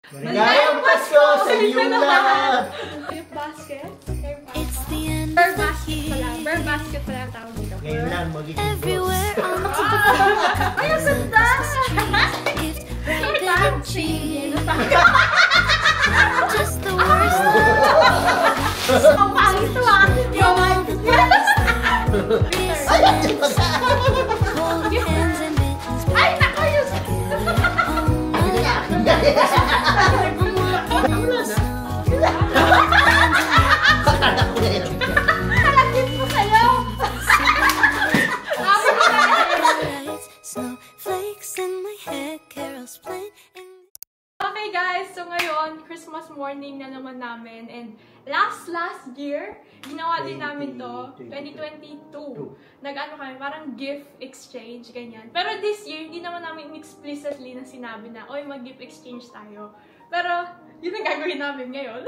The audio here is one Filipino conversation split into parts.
Maligayang Pasko sa inyong lahat! Gift basket? Bear basket pala. Bear basket pala ang tawag dito. Ngayon lang, magiging boss. Ay, ang ganda! Just the worst. Ang pangit to ah! Ay, nako yun! Halagin mo sa'yo! Snowflakes in my head, carols playing. Okay guys, so ngayon, Christmas morning na naman namin. And last year, ginawa din namin to, 2022. Nag-ano kami, parang gift exchange, ganyan. Pero this year, hindi naman namin explicitly na sinabi na, oy, mag-gift exchange tayo. Pero, yun ang gagawin namin ngayon.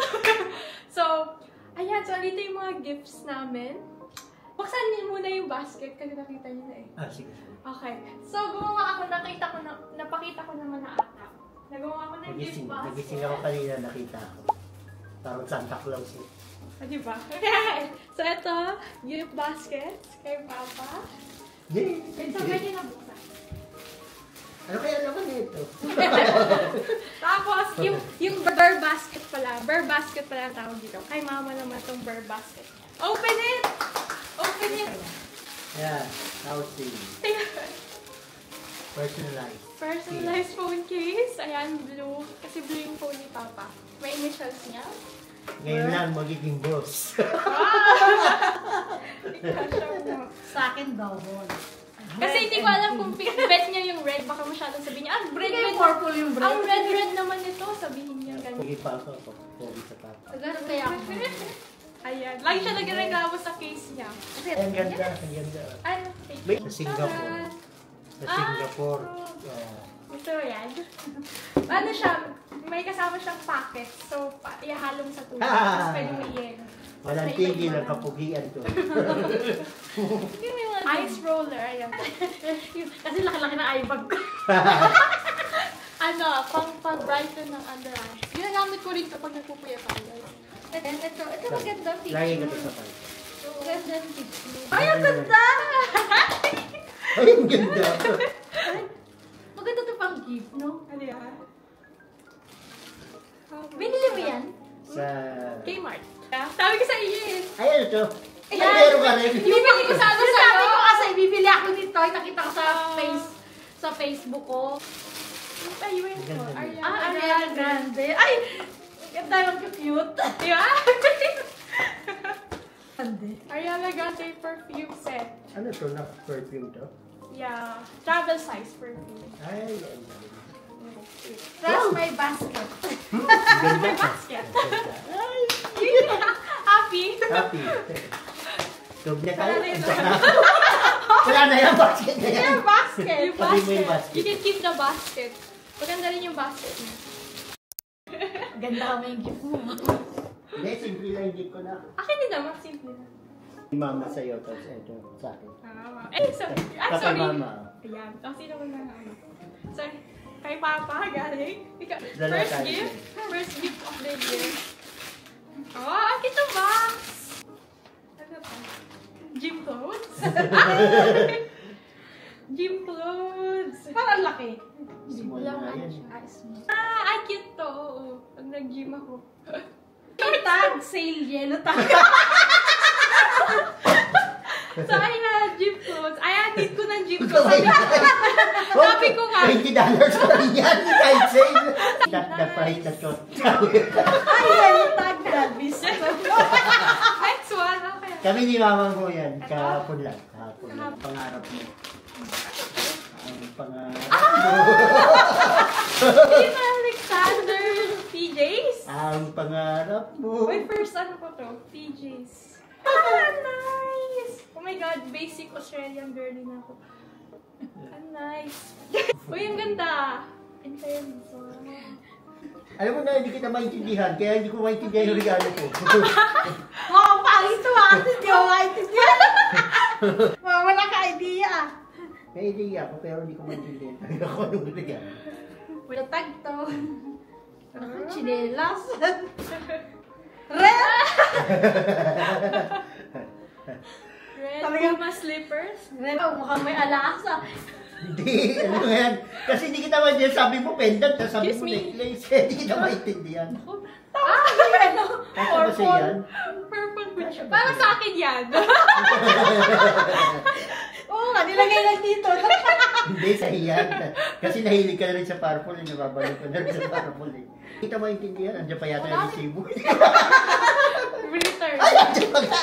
So, ayan, so andito yung mga gifts namin. Buksan niyo muna yung basket kasi nakita niyo na eh. Ah, sige. Okay. So, gumawa ako, napakita ko naman na ata. Nagawa ko ng gift basket. Nagising ako kanina, nakita ako. Parang Santa Claus eh. O, diba? Okay. So, ito, gift basket kay Papa. Yay! Ito, pwede na buksan. Ano kaya naman ito? Tapos, yung bear basket pala. Bear basket pala ang tawag dito. Kay Mama naman itong bear basket. Open it! Open it! Yeah, housing. Personalized. Personalized phone case. Ayan, blue. Kasi blue yung phone ni Papa. May initials niya. Ngayon lang, magiging boss. Sa akin daw, Kasi hindi ko alam kung bet niya yung red. Baka masyadong sabihin niya, red yung purple yung red. Ang red naman ito. Sabihin niya ganun. Pagi pa ako, pagi sa Papa. Ganun kaya ako. Ayan. Lagi siya nagreklamo sa case niya. Ang ganda, ang ganda. Ano? Sa Singapore. Sa Singapore. Ito yan. Ano siya? May kasama siyang packet. So, ihalo mo sa tubig. Tapos pwede mo i-yen. Walang tigil ang kapugian ko. Ice roller. Ayan. Kasi laki-laki ng eye bag ko. Ano? Pang-brighten ng under eye. Ginagamit ko rin kapag nagpupuya tayo. Ito maganda. Lagi ka sa pala. Maganda yung picture. Ay, ang ganda! Ay, ang ganda. Maganda ito pang gift, no? Ano yan? Binili mo yan? Sa... Kmart. Sabi ko sa iyo eh. Ay, ano to? Ay, meron ka rin. Bibili ko sa ano Sabi sa'yo. ko kasi, bibili ako nito. Nakita ko sa Facebook ko. Ay, yun ko. Ariana Grande. Ay! Ang ganda yung cute. Diba? Grande. Ariana Grande perfume set. Ano to? Na perfume to? Yeah. Travel size perfume. Ay, ay, ay. That's my basket. Ang ganda. Basket. Ay, Happy? happy. Tug na tayo. Wala na yung basket na yan. Yung basket. Yung Sabi mo yung basket. basket. You can keep the basket. Maganda rin yung basket niya. Ganda kami yung gift mo. Hindi, simple lang hindi ko na. Akin din naman. Simple na. Mama sa'yo, tapos ito sa akin. Sorry. Sa Sorry. mama. Ayan. Sino mo na ano? Sorry. Kay Papa, galing. Dala First tayo. gift. First gift of the year. Oh, ang cute ng box. Ano to? Gym clothes? Gym clothes. Parang laki. Small Lang na ano yan. siya. Small. Ang cute to. Oo. Pag nag-gym ako. Tag, sale, yellow tag. So, ayun na, gym clothes. Ayan, need ko ng gym clothes. Sabi ko nga. $20 pa rin yan. Kahit sale. Nagpahit na shot. Ay, yellow tag, Travis. Next one. Okay. Kami ni mama ko yan. Kahapon lang. Kahapon lang. Pangarap mo. Ang pangarap mo. Team Alexander PJs. Ang pangarap mo. Wait, first ano ko to? PJs. Ah, nice! Oh my God, basic Australian girly na ako. Ah, nice. Uy, ang ganda. In fairness, Alam mo na, hindi kita maintindihan. Kaya hindi ko maintindihan yung regalo ko. Wow, pangit ito ah. Hindi ko maintindihan. Wala ka idea. May idea ako, pero hindi ko maintindihan. Ako anong regalo. Wala tag to. chinelas. Red! Red Talagang- Puma slippers. Red, mukhang may alasa. Hindi, ano yan? Kasi hindi kita maintindihan. Sabi mo pendant, sabi Excuse mo me. necklace. Hindi kita maintindihan. Ano? Kasi kasi yan. Purple with para sa akin yan. Oo nga, nilagay lang dito. Hindi, sa iyan. Kasi nahilig ka na rin sa purple. Nababalik ko na rin sa purple. Hindi kita maintindihan. Andiyan pa yata yung resibo. Return. Ay, andiyan pa ka!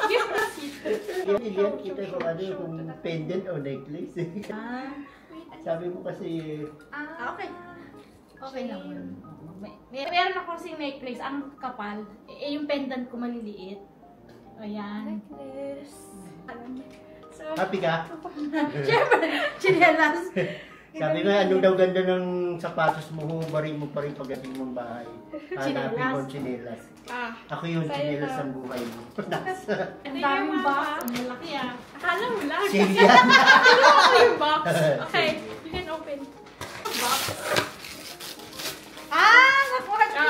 Gift receipt. Yan, kita ko ano kung pendant o necklace. Ah, Sabi mo kasi, okay. Okay lang yun. Meron ako kasing necklace, ang kapal. Yung pendant ko maliliit. Ayan. Necklace. So, happy ka? Siyempre, chinelas. Sabi nga, ano daw ganda ng sapatos mo, hubarin mo pa rin pagdating mong bahay. Hanapin mo ang chinelas. Ako yung Sa'yo chinelas na. ng buhay mo. Ang daming box. Ang malaki ah. akala mo lang. Save yan. Ano ako yung box? Okay, you can open. Box. Ah! Nakuha ko.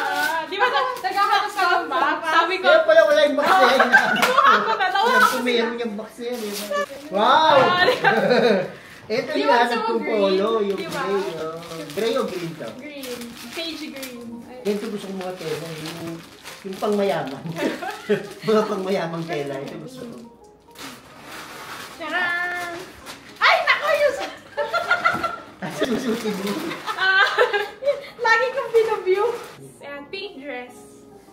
Di ba nagkakaroon ka ng box? Sabi ko, Kaya pala wala yung box na yan. ako na, tawa Alam ako ko meron yung box na yan. eh. Wow! Ito Di yung ba hanap so kong green? polo, yung Di ba? gray. Oh. Gray o green to? green. Page green. Ito gusto kong mga tela, yung pangmayaman. Mga pangmayamang tela, ito gusto ko. Charan! Ay, naku! Yung... Asa susutin mo? Lagi kong binaview. Ayan, pink dress.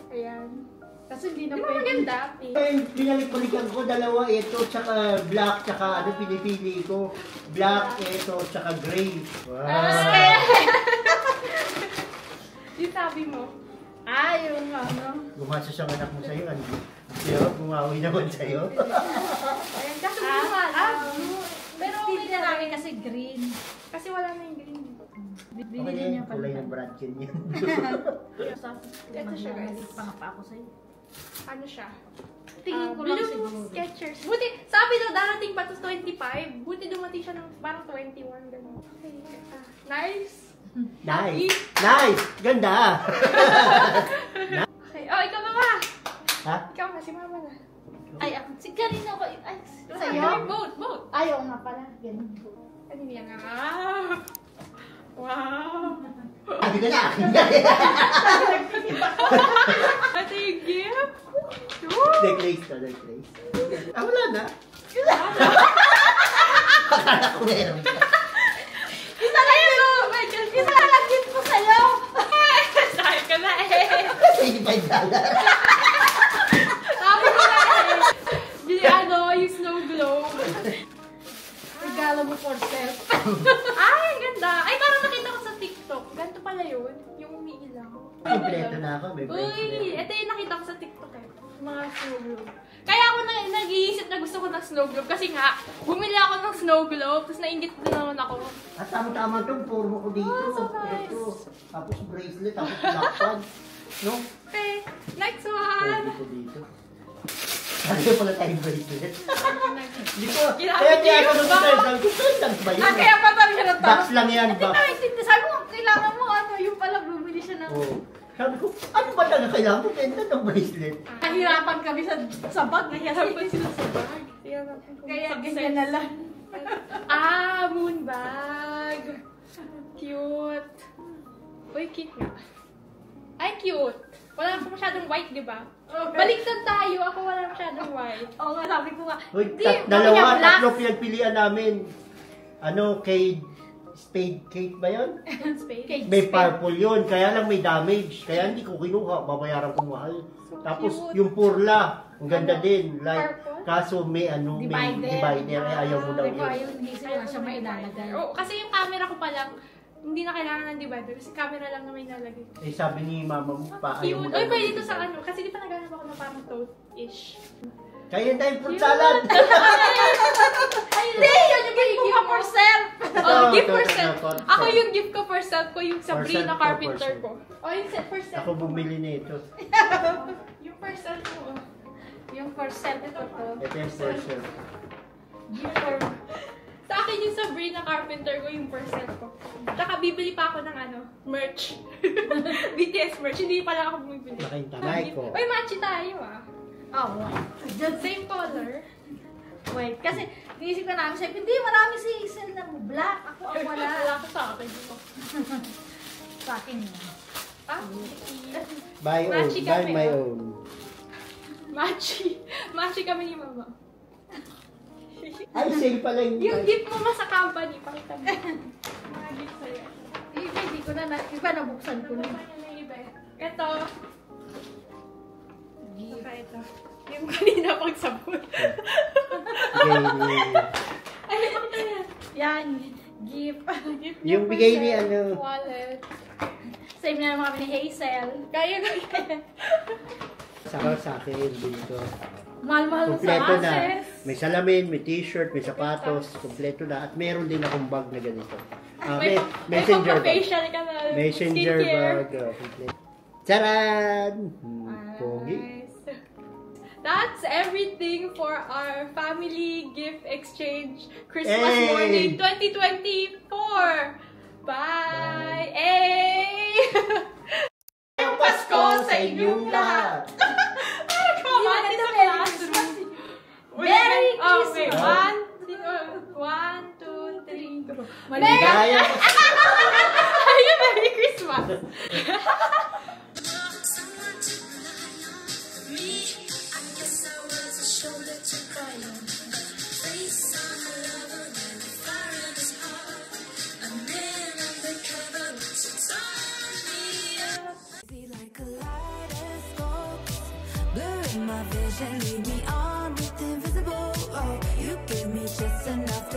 Ayan. Kasi hindi na Di ba pwede. maganda? Pink. Ay, binalik-balikan ko, dalawa ito, tsaka black, tsaka ano pinipili ko. Black, ito, tsaka gray. Wow! Yung sabi mo. Ah, yung ano. Gumasa siyang anak mo sa'yo, ano? Pero bumawi naman sa'yo. Ayan, kaso wala. blue. Pero Hindi okay na namin kasi green. Kasi wala na yung green. Okay Bibili na din yun, niya pala. kulay ng Bradkin yan. Ito siya, guys. Panga pa ako sa'yo. Ano siya? Tingin ko lang Blue siguro. Skechers. Buti, sabi daw darating pa to 25. Buti dumating siya ng parang 21. Ganun. Okay. Nice. Nice! Nice! Ganda! Okay. Oh, ikaw ba ba? Ha? Ikaw nga, si mama na. Ay, ako. Si Karina ko. Ay, Ay, sa'yo. boat. Ayaw nga pala. Ganun. Ano yan nga? Wow. Sabi ko na, akin yan. Ito yung gift. Necklace to, necklace. Ah, wala na. Akala ko meron ka. Isa lang yun! Isa lang gift ko sa'yo! Sabi ka na eh. $25. Sabi ko na eh. Ano, yung snow globe. Regalo mo for self. Ay, ang ganda. Ay, parang nakita ko sa TikTok. Ganito pala yun. Yung umiilaw. Kompleto na ako, may Uy, bracelet. ito yung nakita ko sa TikTok eh. Mga snow globe. Kaya ako nag-iisip na gusto ko ng snow globe. Kasi nga, bumili ako ng snow globe. Tapos nainggit din naman ako. At tama-tama itong forma ko dito. Oh, so nice. Ito. Tapos bracelet, tapos lakad. No? Okay, next Pwede one. ko dito. Sabi ko pala tayong bracelet. Hindi ko. Ginamit Kaya kaya niyo ako yung nung box. sabi ko, saan ba yun? Ah, kaya pa talaga na Box lang yan, Hindi box. ko naintindi. Sabi ko, kailangan mo ano, yung pala bumili siya ng... Oo. Sabi ko, ano ba talaga kailangan ko? Ganda ng bracelet. Kahirapan kami sa bag na yan. Sabi sila sa bag. Tingnan natin kung Kaya success. ganyan na lang. Ah, moon bag. Cute. Uy, cute nga. Ay, cute. Wala ako masyadong white, di ba? Baliktad tayo. Ako wala masyadong white. Oo nga, sabi ko nga. Uy, Hindi, sabi niya dalawa, black. tatlo pinagpilian namin. Ano, spade cake ba yun? Spade. Cake. May purple yun, kaya lang may damage. Kaya hindi ko kinuha, babayaran ko mahal. So Tapos cute. yung purla, ang ganda Ano? din. Like, Purple? kaso may ano, may divider, kaya ayaw mo daw Sabi ko, yun. ayaw, hindi sila siya mailalagay. Oo, kasi yung camera ko pa lang, hindi na kailangan ng divider. Kasi camera lang na may nalagay. Eh sabi ni mama mo pa, ayaw mo Cute. daw. Uy, pwede ito sa ano. Kasi di pa naghanap ako na parang tote-ish. Kaya tayong fruit Cute. salad! Ay, hindi! Yun yung gift ko for self! Oh, gift ito, for ito, self. for Ako self. yung gift ko for self ko, yung For Sabrina self ko, Carpenter for ko. Oh, yung set for self. Ako bumili nito. Yung for self ko. oh. Yung for self ito to. Ito yung for sure. Gift for... Sa akin yung Sabrina Carpenter ko, yung parcel ko. Tsaka bibili pa ako ng merch. BTS merch. Hindi pa lang ako bumibili. Nakintay ko. Uy, matchy tayo ah. Oo. Same color. Wait, kasi niisip ka namin, sabi, hindi, marami si Hazel na black. Ako ang wala. Wala ko sa akin. Sa akin yun. Ah, Buy own. Matchy Buy kami, my ah. own. matchy. Matchy kami ni Mama. Ay, sale pala Yung gift mo sa company, pakita mo. Mga gift sa'yo. Iba, hindi ko na, iba nabuksan ko na. Ito. Saka ito. Yung kanina pag sabon. Ay, pakita yan. Yan, gift. Gift Yung bigay ni ano. Wallet. Same na naman kami ni Hazel. Kaya. Saka sa akin dito. Mahal-mahal sa Kompleto na. access. May salamin, may t-shirt, may sapatos. Kompleto na. At meron din akong bag na ganito. May Messenger bag. facial ka na. Messenger skincare. bag. Kompleto. Charan! Pogi. Nice. That's everything for our family gift exchange Christmas Hey! morning 2024. Bye! Hey! Yung Pasko sa inyong lahat. Kamati sa classroom. Merry Oh, wait. Christmas! 1, 2, 3. Maligaya. Ayun, Merry Christmas. Like a kaleidoscope, blurring my vision, lead me on with invisible. Oh, you give me just enough